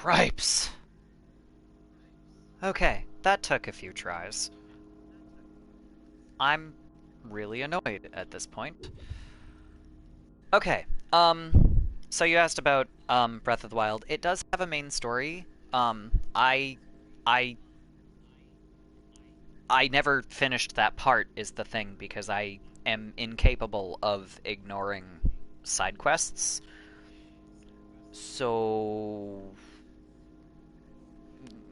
Cripes! Okay, that took a few tries. I'm really annoyed at this point. Okay, so you asked about, Breath of the Wild. It does have a main story. I I never finished that part is the thing because I am incapable of ignoring side quests. So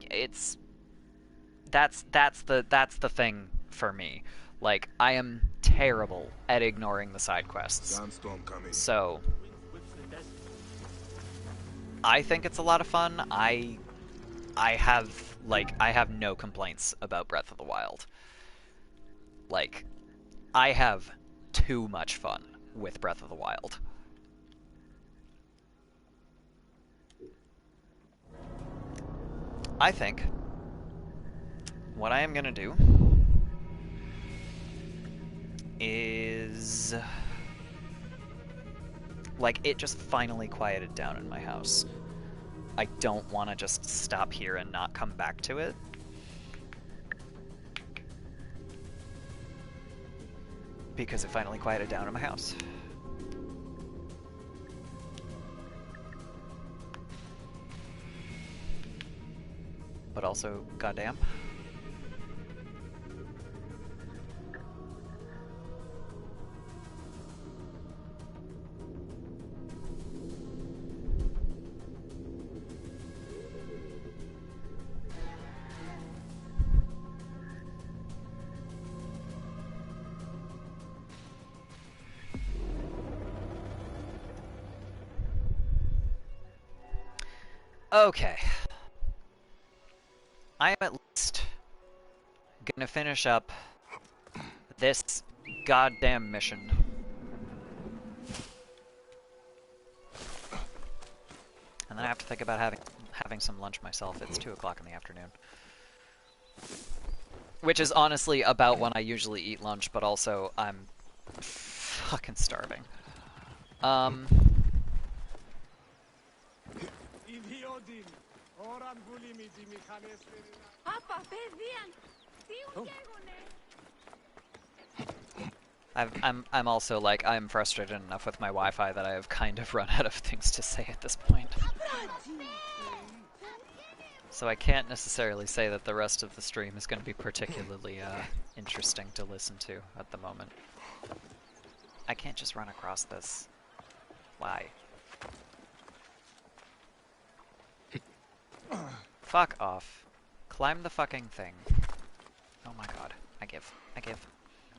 it's that's the thing for me. Like I am terrible at ignoring the side quests. Sandstorm coming. So I think it's a lot of fun. I have no complaints about Breath of the Wild. Like I have too much fun with Breath of the Wild. I think what I am going to do is like it just finally quieted down in my house. I don't want to just stop here and not come back to it. Because it finally quieted down in my house. But also, goddamn. Okay. I am at least gonna finish up this goddamn mission. And then I have to think about having some lunch myself. It's 2 o'clock in the afternoon. Which is honestly about when I usually eat lunch, but also I'm fucking starving. I'm also like I'm frustrated enough with my Wi-Fi that I have kind of run out of things to say at this point. So I can't necessarily say that the rest of the stream is going to be particularly interesting to listen to at the moment. I can't just run across this. Why? Fuck off. Climb the fucking thing. Oh my god. I give.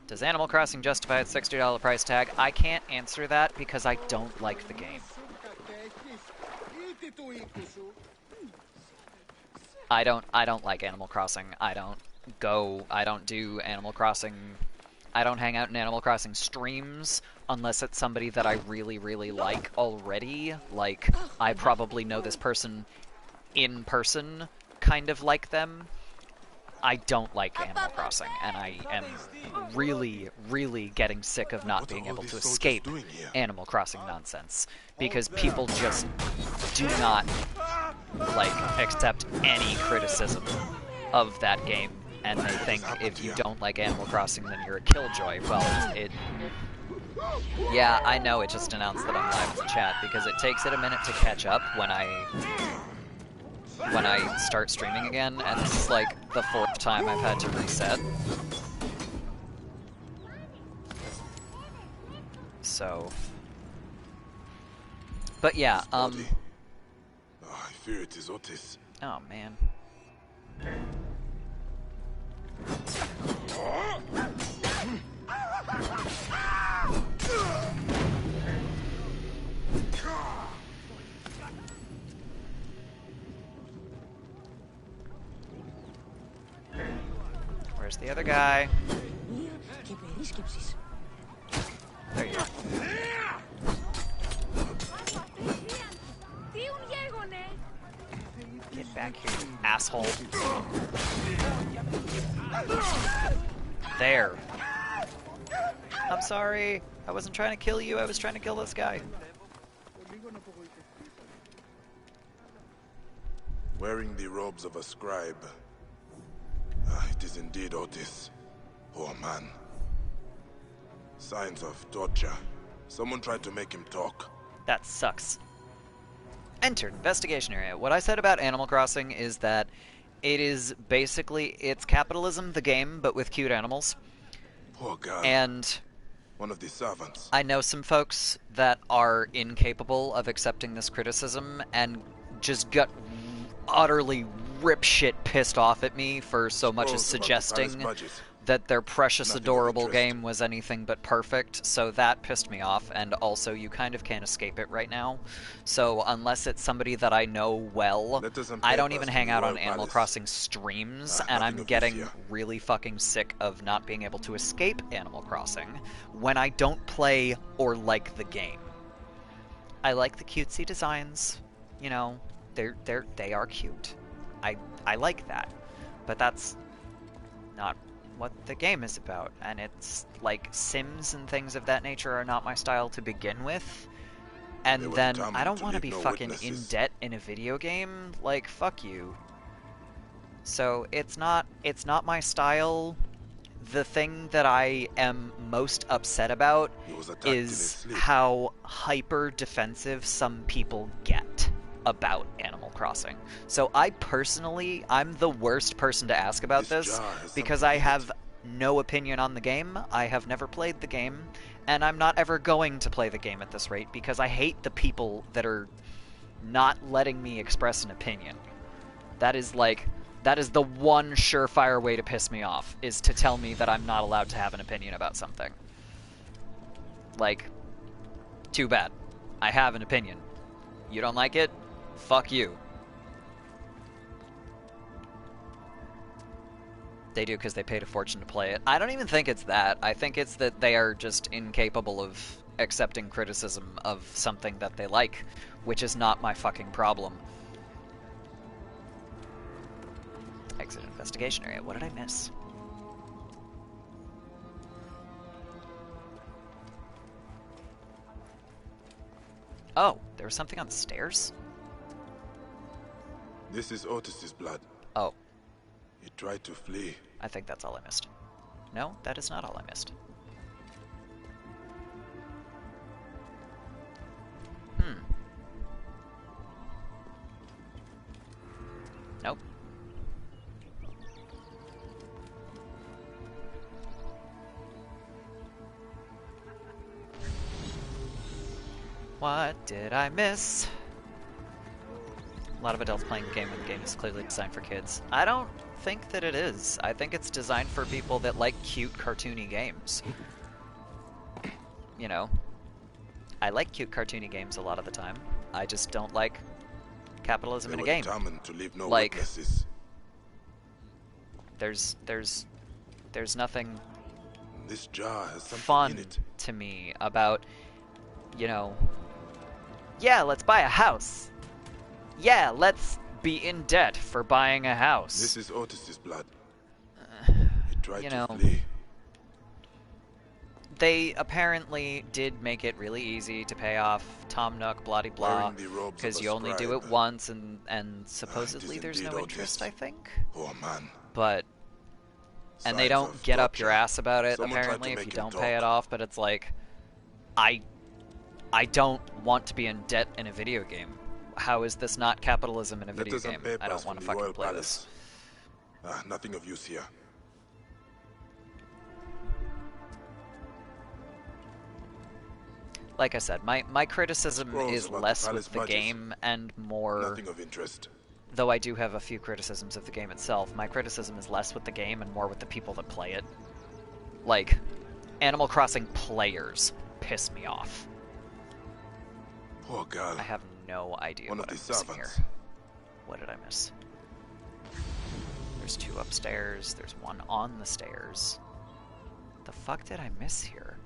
Does Animal Crossing justify its $60 price tag? I can't answer that because I don't like the game. I don't like Animal Crossing. I don't do Animal Crossing. I don't hang out in Animal Crossing streams unless it's somebody that I really, really like already. Like, I probably know this person in person, kind of like them. I don't like Animal Crossing, and I am really, really getting sick of not being able to escape Animal Crossing nonsense. Because people just do not, like, accept any criticism of that game, and they think if you don't like Animal Crossing, then you're a killjoy. Well, yeah, I know it just announced that I'm live in the chat, because it takes it a minute to catch up when I start streaming again, and this is like the 4th time I've had to reset. So, but yeah, I fear it is Otis. oh man. Where's the other guy? There you go. Get back here, you asshole. There. I'm sorry. I wasn't trying to kill you, I was trying to kill this guy. Wearing the robes of a scribe. It is indeed Otis. Poor man. Signs of torture. Someone tried to make him talk. That sucks. Enter investigation area. What I said about Animal Crossing is that it is basically, it's capitalism, the game, but with cute animals. Poor girl. And one of the servants. I know some folks that are incapable of accepting this criticism and just got utterly rip shit pissed off at me for so much as suggesting that their precious, adorable game was anything but perfect, so that pissed me off, and also you kind of can't escape it right now. So unless it's somebody that I know well, I don't even hang out on Animal Crossing streams, and I'm getting really fucking sick of not being able to escape Animal Crossing when I don't play or like the game. I like the cutesy designs, you know, they are cute. I like that, but that's not what the game is about, and it's like Sims and things of that nature are not my style to begin with, and then I don't want to be fucking in debt in a video game. Like, fuck you. So it's not my style. The thing that I am most upset about is how hyper defensive some people get about Animal Crossing. So I personally, I'm the worst person to ask about this because I have no opinion on the game. I have never played the game, and I'm not ever going to play the game at this rate because I hate the people that are not letting me express an opinion. That is the one surefire way to piss me off, is to tell me that I'm not allowed to have an opinion about something. Like, too bad. I have an opinion. You don't like it? Fuck you. They do because they paid a fortune to play it. I don't even think it's that. I think it's that they are just incapable of accepting criticism of something that they like, which is not my fucking problem. Exit investigation area. What did I miss? Oh, there was something on the stairs? This is Otis's blood. Oh. He tried to flee. I think that's all I missed. No, that is not all I missed. Nope. What did I miss? A lot of adults playing the game when the game is clearly designed for kids. I don't think that it is. I think it's designed for people that like cute, cartoony games. You know, I like cute, cartoony games a lot of the time. I just don't like capitalism in a game. Like, there's nothing this jar has something fun in it. To me about, you know, yeah, let's buy a house. Yeah, let's be in debt for buying a house. This is Otis's blood. He tried to flee. They apparently did make it really easy to pay off Tom Nook, blah blah, because you only do it once, and supposedly there's no interest, I think. Oh man. But and they don't get up your ass about it apparently if you don't pay it off. But it's like, I don't want to be in debt in a video game. How is this not capitalism in a video game? I don't want to fucking play this. Nothing of use here. Like I said, my criticism is less with the game and more... Nothing of interest. Though I do have a few criticisms of the game itself, my criticism is less with the game and more with the people that play it. Like, Animal Crossing players piss me off. Poor girl. I have no idea what I'm missing here. What did I miss? There's two upstairs. There's one on the stairs. The fuck did I miss here?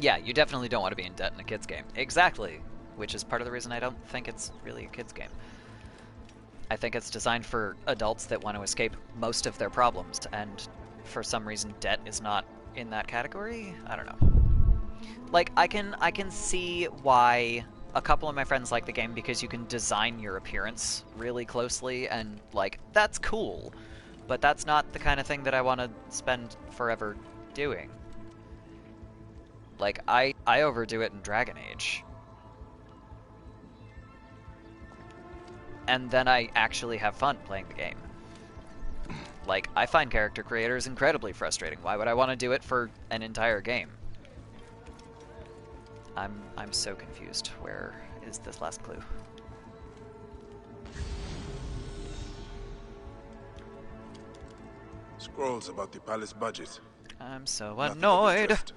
Yeah, you definitely don't want to be in debt in a kids game. Exactly, which is part of the reason I don't think it's really a kids game. I think it's designed for adults that want to escape most of their problems, and for some reason debt is not in that category. I don't know. Like I can see why a couple of my friends like the game because you can design your appearance really closely and like that's cool. But that's not the kind of thing that I want to spend forever doing. Like I overdo it in Dragon Age. And then I actually have fun playing the game. Like I find character creators incredibly frustrating. Why would I want to do it for an entire game? I'm so confused. Where is this last clue? Scrolls about the palace budget. I'm so Nothing of annoyed. interest.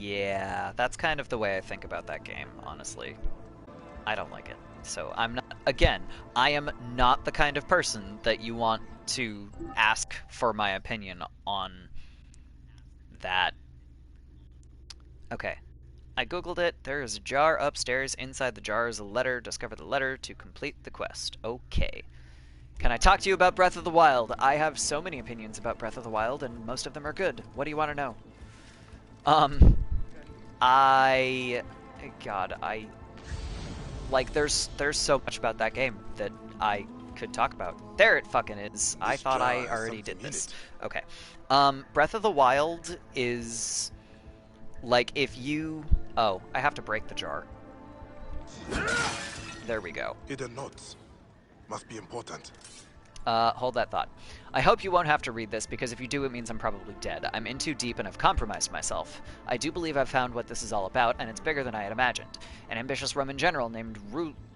Yeah, that's kind of the way I think about that game, honestly. I don't like it. So I'm not, again, I am not the kind of person that you want to ask for my opinion on that. Okay. I googled it. There is a jar upstairs. Inside the jar is a letter. Discover the letter to complete the quest. Okay. Can I talk to you about Breath of the Wild? I have so many opinions about Breath of the Wild, and most of them are good. What do you want to know? I... God, I... Like, there's so much about that game that I could talk about. There it fucking is. I thought I already did this. Okay. Breath of the Wild is... Like, if you... Oh, I have to break the jar. There we go. Hidden notes. Must be important. Hold that thought. I hope you won't have to read this, because if you do, it means I'm probably dead. I'm in too deep and have compromised myself. I do believe I've found what this is all about, and it's bigger than I had imagined. An ambitious Roman general named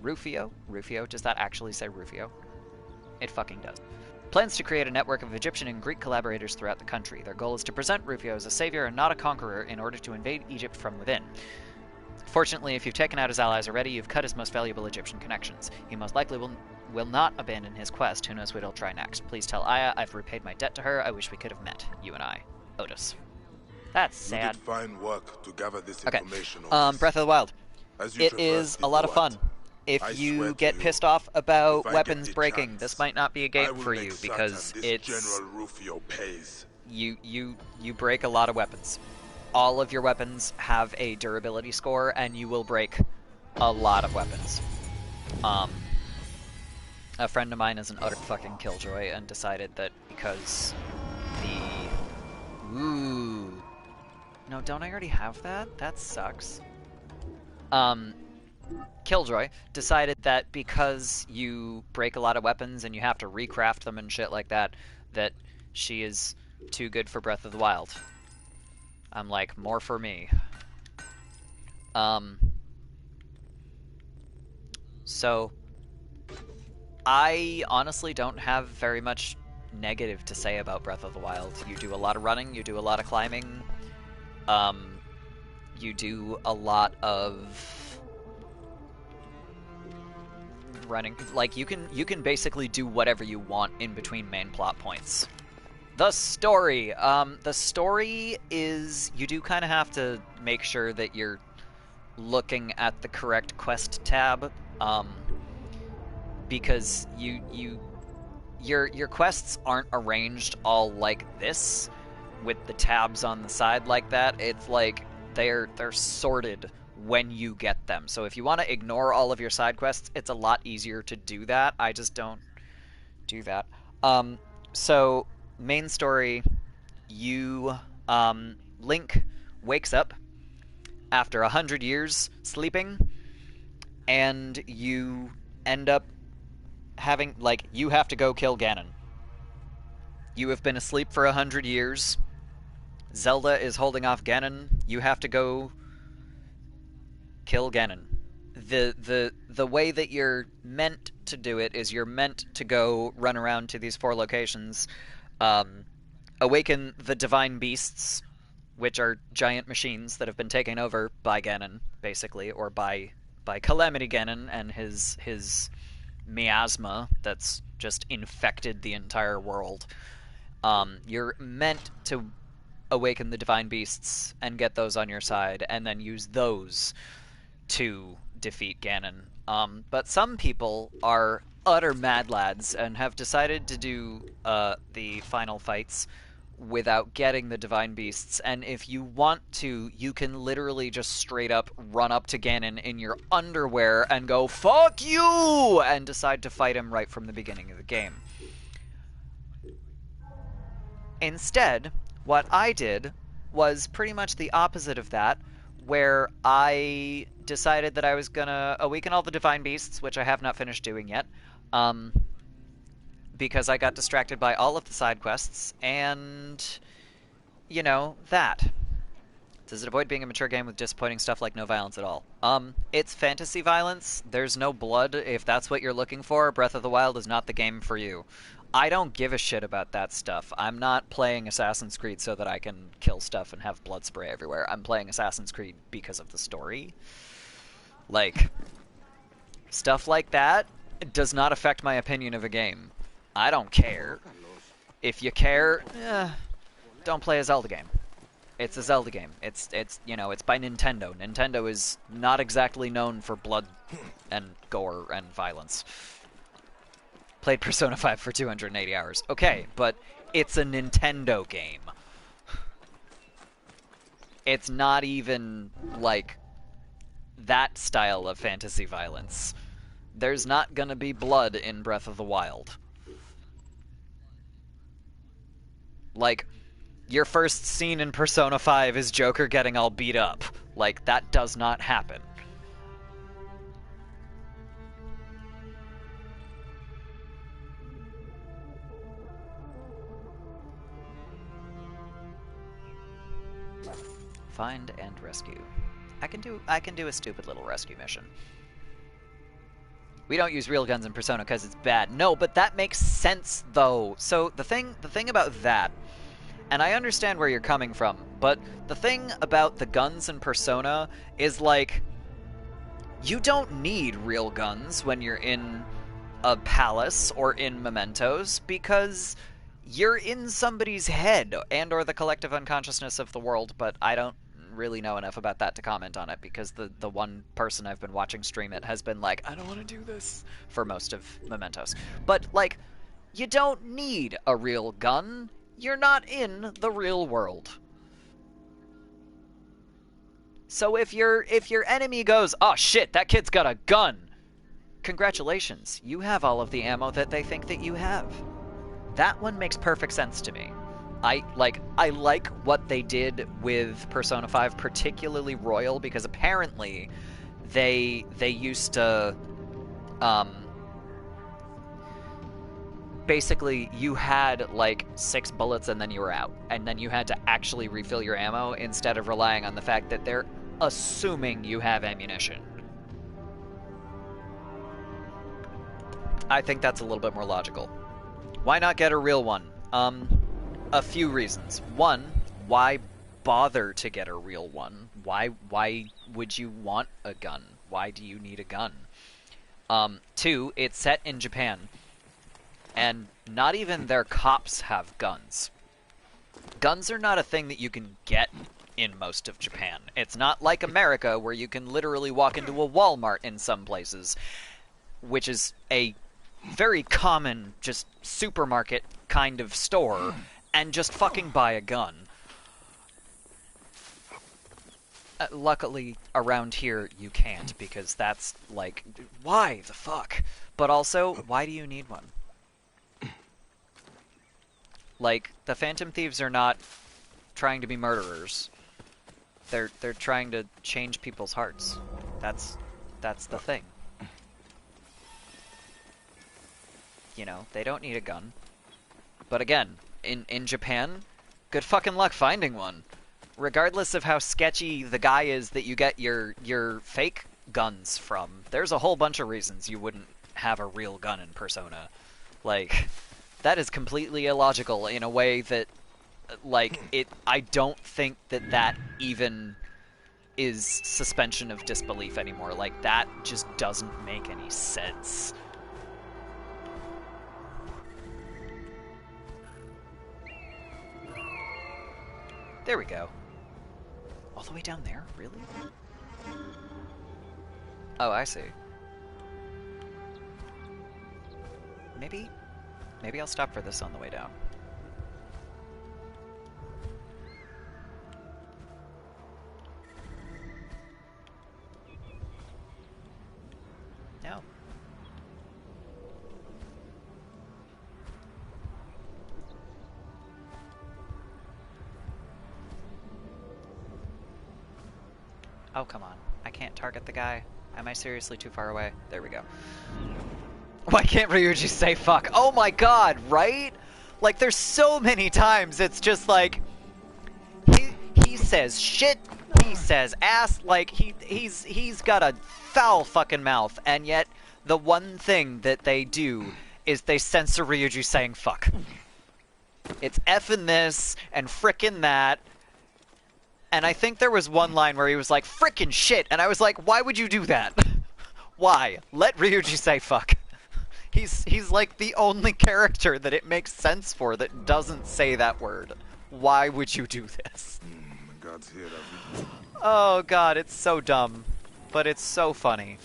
Rufio? Rufio? Does that actually say Rufio? It fucking does. Plans to create a network of Egyptian and Greek collaborators throughout the country. Their goal is to present Rufio as a savior and not a conqueror in order to invade Egypt from within. Fortunately, if you've taken out his allies already, you've cut his most valuable Egyptian connections. He most likely will not abandon his quest. Who knows what he'll try next. Please tell Aya I've repaid my debt to her. I wish we could have met, you and I. Otis. That's sad. You did fine work to gather this Okay. information. Breath of the Wild. It is a lot of fun. If you get pissed off about weapons breaking, this might not be a game for you because it's General Rufio pays. you break a lot of weapons. All of your weapons have a durability score, and you will break a lot of weapons. A friend of mine is an utter fucking killjoy and decided that because the... Ooh. No, don't I already have that? That sucks. Killjoy decided that because you break a lot of weapons and you have to recraft them and shit like that, that she is too good for Breath of the Wild. I'm like, more for me. So, I honestly don't have very much negative to say about Breath of the Wild. You do a lot of running, you do a lot of climbing, you do a lot of running. Like, you can basically do whatever you want in between main plot points. The story. The story is, you do kind of have to make sure that you're looking at the correct quest tab, because your quests aren't arranged all like this, with the tabs on the side like that. It's like they're sorted when you get them. So if you want to ignore all of your side quests, it's a lot easier to do that. I just don't do that. So main story, you Link wakes up after 100 years sleeping, and you end up having, like, you have to go kill Ganon. You have been asleep for 100 years. Zelda is holding off Ganon. You have to go kill Ganon. The way that you're meant to do it is you're meant to go run around to these 4 locations, awaken the divine beasts, which are giant machines that have been taken over by Ganon, basically, or by Calamity Ganon and his miasma that's just infected the entire world. You're meant to awaken the divine beasts and get those on your side, and then use those to defeat Ganon. But some people are utter mad lads and have decided to do the final fights without getting the divine beasts. And if you want to, you can literally just straight up run up to Ganon in your underwear and go "fuck you" and decide to fight him right from the beginning of the game. Instead, what I did was pretty much the opposite of that, where I decided that I was gonna awaken all the divine beasts, which I have not finished doing yet, um, because I got distracted by all of the side quests, and that. Does it avoid being a mature game with disappointing stuff like no violence at all? It's fantasy violence. There's no blood. If that's what you're looking for, Breath of the Wild is not the game for you. I don't give a shit about that stuff. I'm not playing Assassin's Creed so that I can kill stuff and have blood spray everywhere. I'm playing Assassin's Creed because of the story. Like, stuff like that does not affect my opinion of a game. I don't care. If you care, don't play a Zelda game. It's a Zelda game. It's by Nintendo. Nintendo is not exactly known for blood and gore and violence. Played Persona 5 for 280 hours. Okay, but it's a Nintendo game. It's not even, like, that style of fantasy violence. There's not gonna be blood in Breath of the Wild. Like, your first scene in Persona 5 is Joker getting all beat up. Like, that does not happen. Find and rescue. I can do a stupid little rescue mission. We don't use real guns in Persona because it's bad. No, but that makes sense though. So the thing about that, and I understand where you're coming from, but the thing about the guns in Persona is, like, you don't need real guns when you're in a palace or in Mementos, because you're in somebody's head and or the collective unconsciousness of the world, but I don't really know enough about that to comment on it, because the one person I've been watching stream it has been like, I don't want to do this for most of Mementos. But, like, you don't need a real gun. You're not in the real world. So if your enemy goes, oh shit, that kid's got a gun, congratulations, you have all of the ammo that they think that you have. That one makes perfect sense to me. I like what they did with Persona 5, particularly Royal, because apparently they used to basically you had like 6 bullets and then you were out, and then you had to actually refill your ammo instead of relying on the fact that they're assuming you have ammunition. I think that's a little bit more logical. Why not get a real one? A few reasons. One, why bother to get a real one? Why would you want a gun? Why do you need a gun? Two, it's set in Japan, and not even their cops have guns. Guns are not a thing that you can get in most of Japan. It's not like America, where you can literally walk into a Walmart in some places, which is a very common, just supermarket kind of store, and just fucking buy a gun. Luckily, around here, you can't, because that's, like, why the fuck? But also, why do you need one? Like, the Phantom Thieves are not trying to be murderers. They're trying to change people's hearts. That's the thing. You know, they don't need a gun. But again, in Japan, good fucking luck finding one. Regardless of how sketchy the guy is that you get your fake guns from, there's a whole bunch of reasons you wouldn't have a real gun in Persona. Like, that is completely illogical in a way that like, I don't think that even is suspension of disbelief anymore. Like, that just doesn't make any sense. There we go. All the way down there? Really? Oh, I see. Maybe I'll stop for this on the way down. No. Oh, come on. I can't target the guy. Am I seriously too far away? There we go. Why can't Ryuji say fuck? Oh my god, right? Like, there's so many times it's just like... He says shit, he says ass, like, he's got a foul fucking mouth, and yet the one thing that they do is they censor Ryuji saying fuck. It's effing this, and frickin' that, and I think there was one line where he was like, frickin' shit, and I was like, why would you do that? Why? Let Ryuji say fuck. He's like the only character that it makes sense for that doesn't say that word. Why would you do this? God's here, Oh god, it's so dumb. But it's so funny.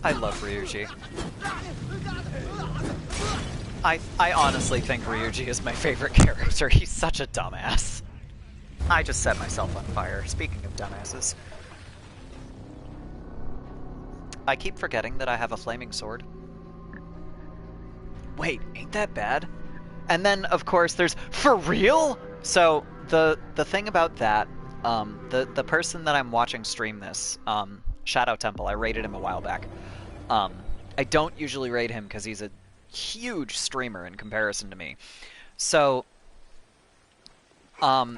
I love Ryuji. I honestly think Ryuji is my favorite character. He's such a dumbass. I just set myself on fire. Speaking of dumbasses. I keep forgetting that I have a flaming sword. Wait, ain't that bad? And then, of course, there's... For real? So, the thing about that, the person that I'm watching stream this, Shadow Temple, I raided him a while back. I don't usually raid him because he's a huge streamer in comparison to me. So,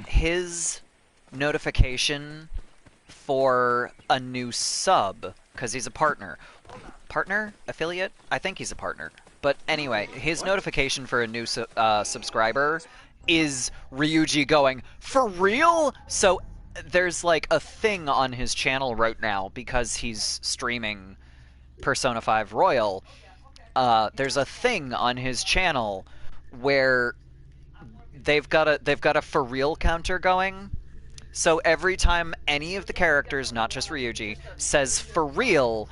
his notification for a new sub, because he's a partner. Partner? Affiliate? I think he's a partner. But anyway, his notification for a new subscriber is Ryuji going, for real? So there's like a thing on his channel right now because he's streaming Persona 5 Royal. There's a thing on his channel where they've got a for real counter going. So every time any of the characters, not just Ryuji, says for real,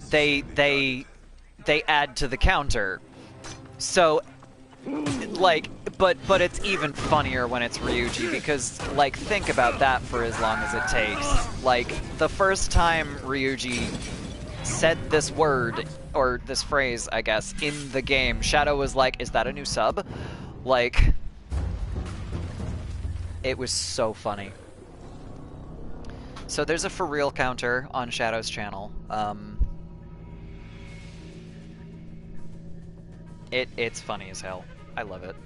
they add to the counter. So, like, but it's even funnier when it's Ryuji, because, like, think about that for as long as it takes. Like, the first time Ryuji said this word, or this phrase, I guess, in the game, Shadow was like, is that a new sub? Like, it was so funny. So there's a for real counter on Shadow's channel. It's funny as hell. I love it.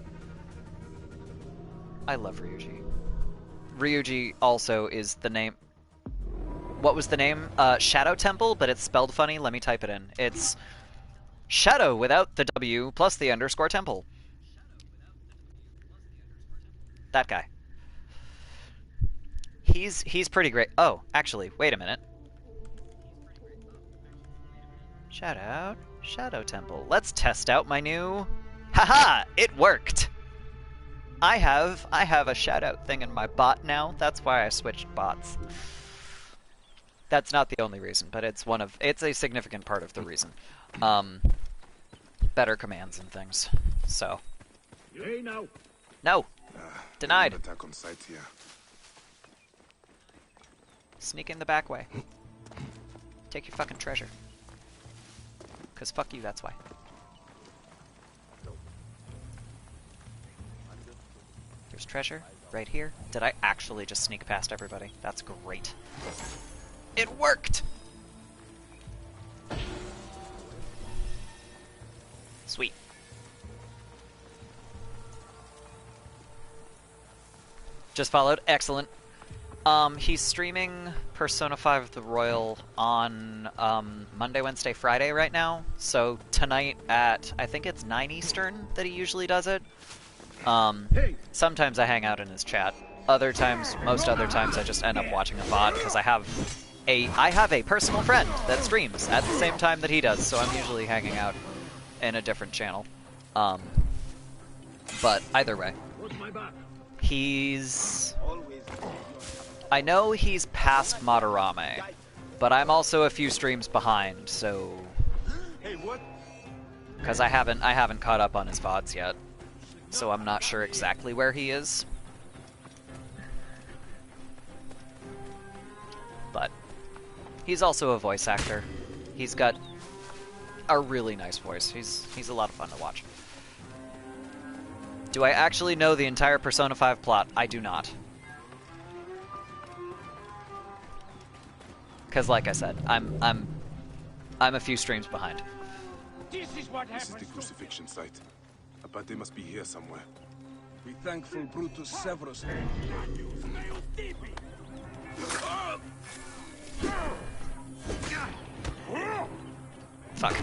I love Ryuji. Ryuji also is the name... What was the name? Shadow Temple, but it's spelled funny. Let me type it in. It's Shadow without the W plus the underscore temple. That guy. He's pretty great. Oh, actually, wait a minute. Shout out. Shadow Temple. Let's test out my new... Haha! It worked! I have a shout-out thing in my bot now. That's why I switched bots. That's not the only reason, but it's a significant part of the reason. Better commands and things. So. No! Denied. Attack on sight here. Sneak in the back way. Take your fucking treasure. Because fuck you, that's why. There's treasure right here. Did I actually just sneak past everybody? That's great. It worked! Sweet. Just followed. Excellent. He's streaming Persona 5 The Royal on Monday, Wednesday, Friday right now. So tonight at, I think it's 9 Eastern that he usually does it. Sometimes I hang out in his chat. Other times, most other times, I just end up watching a VOD because I have a personal friend that streams at the same time that he does, so I'm usually hanging out in a different channel. But either way, I know he's past Madarame, but I'm also a few streams behind, so because I haven't caught up on his VODs yet, so I'm not sure exactly where he is. But he's also a voice actor. He's got a really nice voice. He's a lot of fun to watch. Do I actually know the entire Persona 5 plot? I do not. Because, like I said, I'm a few streams behind. This is the crucifixion site. But they must be here somewhere. Be thankful Brutus Severus. Fuck.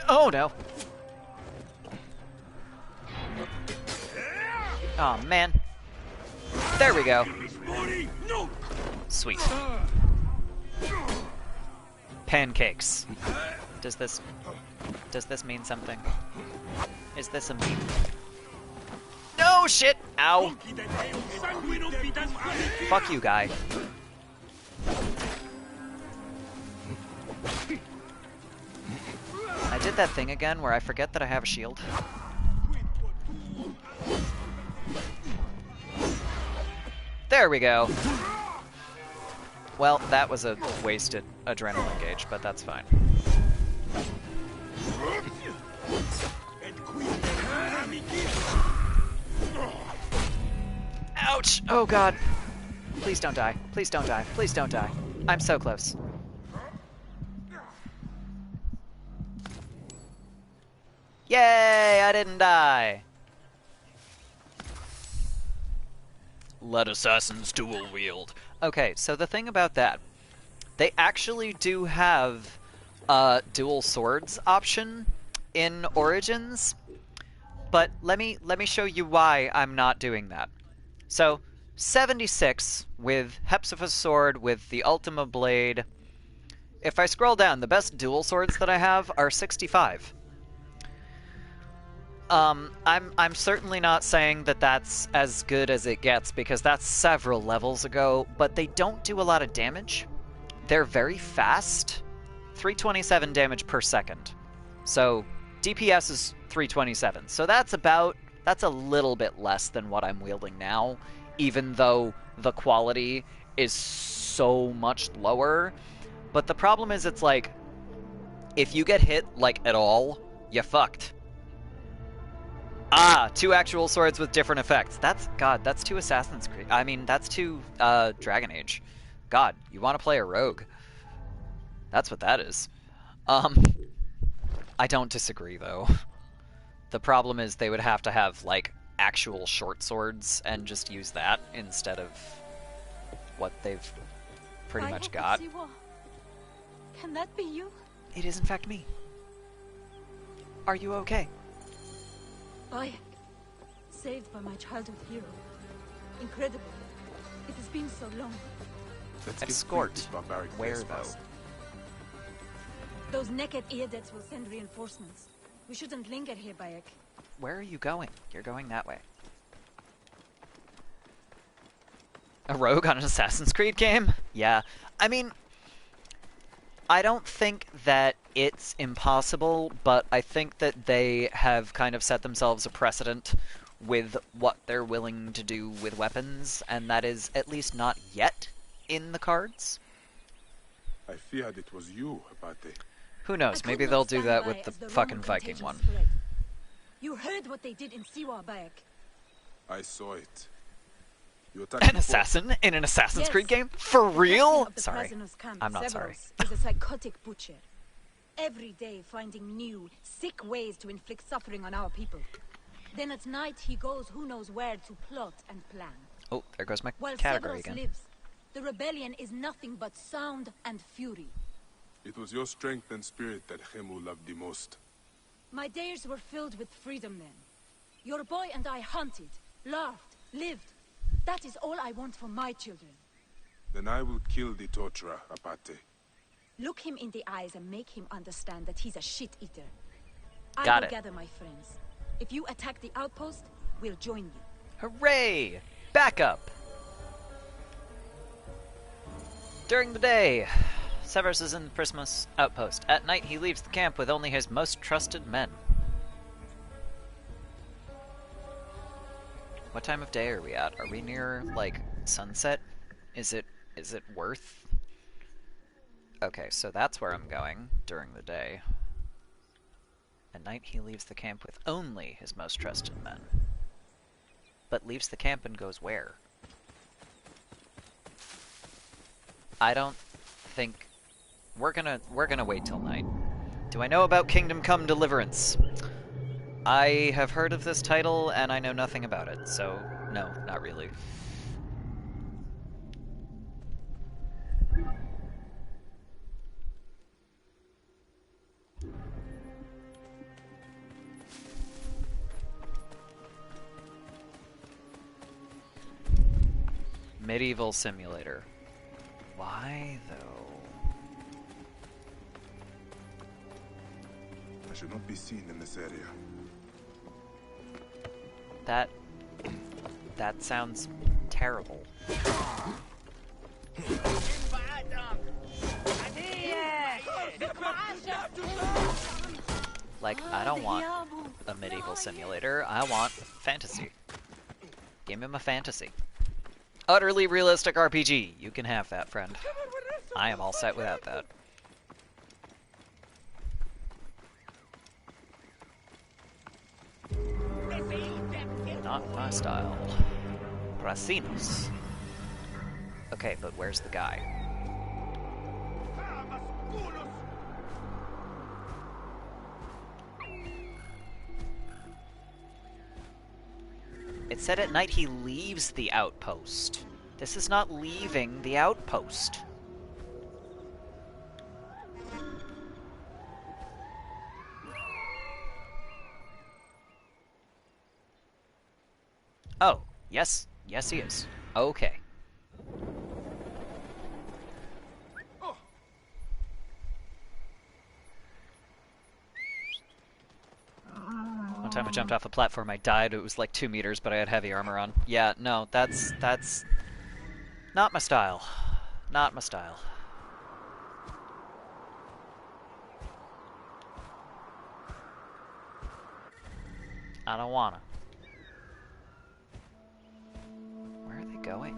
Oh no. Oh man. There we go. Sweet. Pancakes. Does this mean something? Is this a meme? No shit! Ow! Fuck you, guy. I did that thing again where I forget that I have a shield. There we go. Well, that was a wasted adrenaline gauge, but that's fine. Ouch! Oh god. Please don't die. Please don't die. Please don't die. I'm so close. Yay! I didn't die! Let assassins dual wield. Okay, so the thing about that, they actually do have a dual swords option in Origins, but let me show you why I'm not doing that. So, 76 with Hepzibah's sword with the Ultima blade. If I scroll down, the best dual swords that I have are 65. I'm certainly not saying that that's as good as it gets, because that's several levels ago, but they don't do a lot of damage. They're very fast. 327 damage per second. So, DPS is 327. So that's a little bit less than what I'm wielding now, even though the quality is so much lower. But the problem is, it's like, if you get hit, like, at all, you fucked. Ah, 2 actual swords with different effects. That's 2 Assassin's Creed. I mean, that's 2 Dragon Age. God, you want to play a rogue. That's what that is. I don't disagree, though. The problem is they would have to have, like, actual short swords and just use that instead of what they've pretty much got. Can that be you? It is, in fact, me. Are you okay? Bayek, saved by my childhood hero. Incredible. It has been so long. Let's Escort. get these barbaric Where, place though? first. Those naked Eadets will send reinforcements. We shouldn't linger here, Bayek. Where are you going? You're going that way. A rogue on an Assassin's Creed game? Yeah. I mean, I don't think that it's impossible, but I think that they have kind of set themselves a precedent with what they're willing to do with weapons, and that is at least not yet in the cards. I feared it was you, Abate. Who knows? Maybe they'll do that with the fucking Viking one. You heard what they did in Siwa, Bayek. I saw it. You attacked An before. assassin in an Assassin's Yes. Creed game? For The real? captain of the Sorry. prisoners' camp, I'm not sorry. Severus, is a psychotic butcher. Every day finding new, sick ways to inflict suffering on our people. Then at night he goes who knows where to plot and plan. Oh, there goes my While category Severus again. lives, the rebellion is nothing but sound and fury. It was your strength and spirit that Hemu loved the most. My days were filled with freedom then. Your boy and I hunted, laughed, lived. That is all I want for my children. Then I will kill the torturer, Apate. Look him in the eyes and make him understand that he's a shit-eater. I Got will it. gather my friends. If you attack the outpost, we'll join you. Hooray! Backup! During the day, Severus is in the Prismus outpost. At night, he leaves the camp with only his most trusted men. What time of day are we at? Are we near, like, sunset? Is it worth? Okay, so that's where I'm going during the day. At night, he leaves the camp with only his most trusted men. But leaves the camp and goes where? I don't think... We're gonna wait till night. Do I know about Kingdom Come Deliverance? I have heard of this title, and I know nothing about it, so no, not really. Medieval simulator. Why, though? I should not be seen in this area. That sounds terrible. Like, I don't want a medieval simulator. I want fantasy. Give him a fantasy. Utterly realistic RPG. You can have that, friend. I am all set without that. Not my style. Racinos. Okay, but where's the guy? It said at night he leaves the outpost. This is not leaving the outpost. Oh, yes. Yes, he is. Okay. One time I jumped off a platform, I died. It was like 2 meters, but I had heavy armor on. Yeah, no, that's not my style. Not my style. I don't wanna. Where are they going?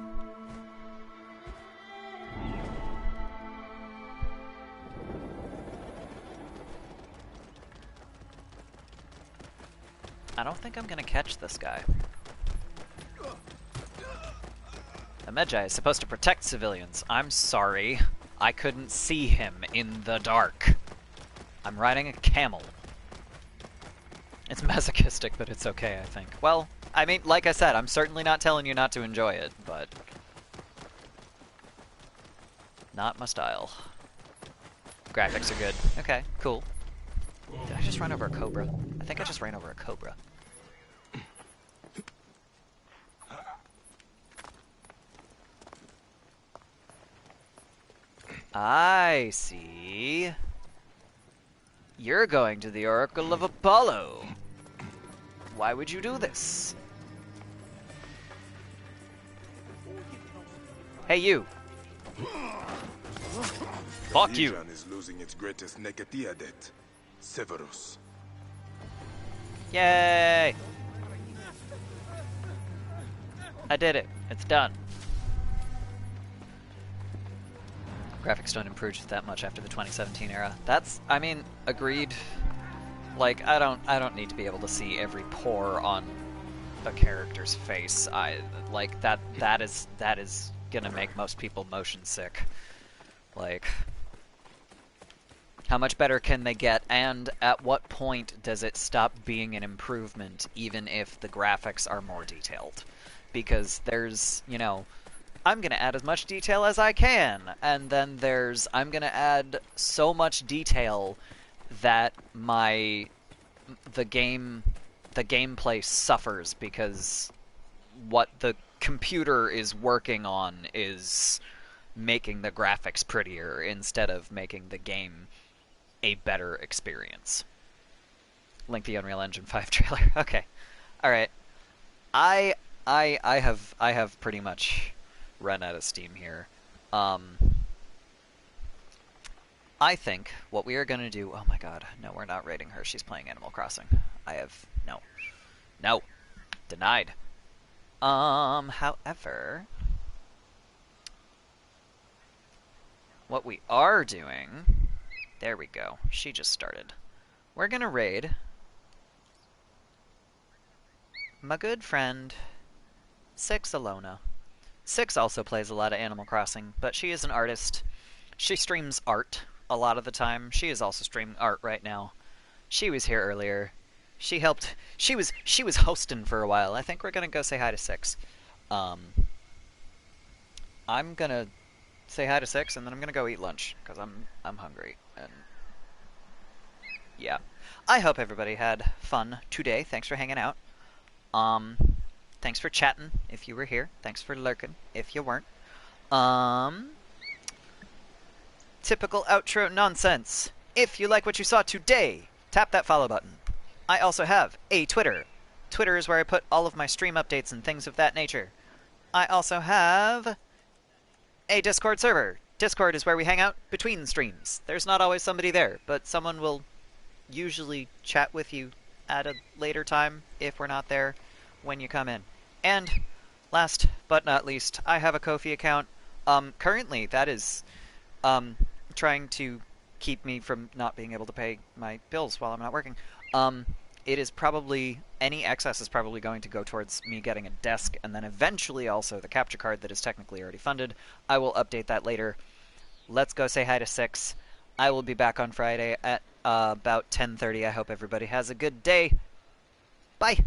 I don't think I'm gonna catch this guy. A Medjay is supposed to protect civilians. I'm sorry. I couldn't see him in the dark. I'm riding a camel. It's masochistic, but it's okay, I think. Well, I mean, like I said, I'm certainly not telling you not to enjoy it, but... not my style. Graphics are good. Okay, cool. Did I just run over a cobra? I think I just ran over a cobra. I see. You're going to the Oracle of Apollo. Why would you do this? Hey, you. Fuck you. Legion is losing its greatest Neketia debt, Severus. Yay! I did it. It's done. Graphics don't improve that much after the 2017 era. That's, I mean, agreed. Like, I don't need to be able to see every pore on a character's face. Like that is gonna make most people motion sick. Like, How much better can they get, and at what point does it stop being an improvement, even if the graphics are more detailed? Because there's, I'm going to add as much detail as I can, and then there's, I'm going to add so much detail that the gameplay suffers because what the computer is working on is making the graphics prettier instead of making the game a better experience. Link the Unreal Engine 5 trailer. Okay. All right. I have pretty much run out of steam here. I think what we are going to do... Oh my god. No, we're not raiding her. She's playing Animal Crossing. No. No. Denied. However... What we are doing... There we go. She just started. We're going to raid my good friend Six Alona. Six also plays a lot of Animal Crossing, but she is an artist. She streams art a lot of the time. She is also streaming art right now. She was here earlier. She helped. She was hosting for a while. I think we're gonna go say hi to Six. I'm gonna say hi to Six, and then I'm gonna go eat lunch because I'm hungry. And yeah, I hope everybody had fun today. Thanks for hanging out. Thanks for chatting if you were here. Thanks for lurking if you weren't. Typical outro nonsense. If you like what you saw today, tap that follow button. I also have a Twitter. Twitter is where I put all of my stream updates and things of that nature. I also have a Discord server. Discord is where we hang out between streams. There's not always somebody there, but someone will usually chat with you at a later time if we're not there when you come in. And last but not least, I have a Ko-fi account. Currently, that is trying to keep me from not being able to pay my bills while I'm not working. It is probably, any excess is probably going to go towards me getting a desk, and then eventually also the capture card that is technically already funded. I will update that later. Let's go say hi to Six. I will be back on Friday at about 10:30. I hope everybody has a good day. Bye!